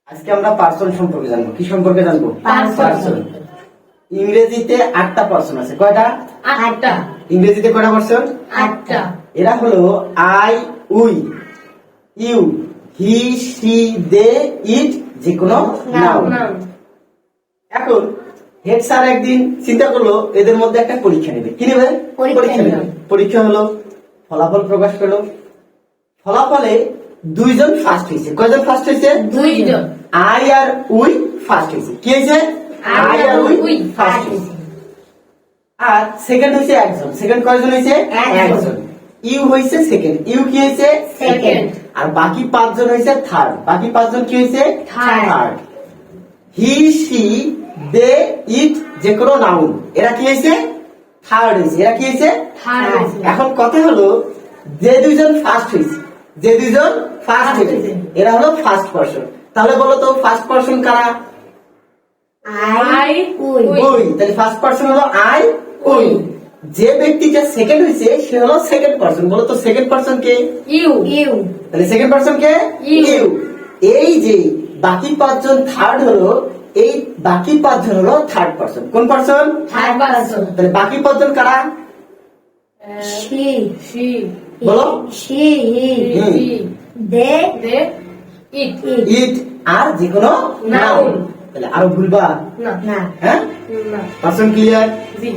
আজকে আমরা পার্সন সম্পর্কে জানবো। কি সম্পর্কে জানবো? পার্সন। ইংরেজিতে 8টা পার্সন আছে। কয়টা? 8টা। ইংরেজিতে কয়টা পার্সন? 8টা। এরা হলো I, we, you, he, she, they, it, যে কোনো নাউন। এখন হেড স্যার একদিন চিন্তা করলো এদের মধ্যে একটা পরীক্ষা নেবে। কি নেবে? পরীক্ষা নেবে। পরীক্ষা হলো, ফলাফল প্রকাশ করলো। ফলাফলে 2 জন ফার্স্ট হয়েছে। কয়জন ফার্স্ট হয়েছে? 2 জন। আই আর উই ফার্স্ট হয়েছে। কি হয়েছে? আই আর উই ফার্স্ট হয়েছে। আর সেকেন্ড হয়েছে একজন। সেকেন্ড কয়জন হয়েছে? একজন। ইউ হয়েছে সেকেন্ড। ইউ কি হয়েছে? সেকেন্ড। আর বাকি 5 জন হয়েছে থার্ড। বাকি 5 জন কি হয়েছে? Third. He, she, they, it, যে কোনো নাউন, এরা কি হয়েছে? থার্ড হয়েছে। এরা কি হয়েছে? থার্ড হয়েছে। এখন কথা হলো যে 2 জন ফার্স্ট হয়েছে, যে 2 জন ফার্স্ট হয়েছে, এরা হলো ফার্স্ট পারসন। তাহলে বলো তো ফার্স্ট পারসন কারা? I, we. উই। তাহলে ফার্স্ট পারসন হলো আই, উই। যে ব্যক্তিটা সেকেন্ড হয়েছে সে হলো সেকেন্ড পারসন। বলো তো সেকেন্ড পারসন কে? ইউ। ইউ। তাহলে সেকেন্ড পারসন কে? ইউ। এই যে বাকি 5 জন থার্ড হলো, এই বাকি 5 জন হলো থার্ড পারসন। কোন পারসন? Third person. তাহলে বাকি 5 জন কারা? শি। শি। বলো। শি। হুম। দে। দে। ইট। ইট আর যে কোনো নাউন। তাহলে আরো ভুলবা না। হ্যাঁ? না। Person clear? জি।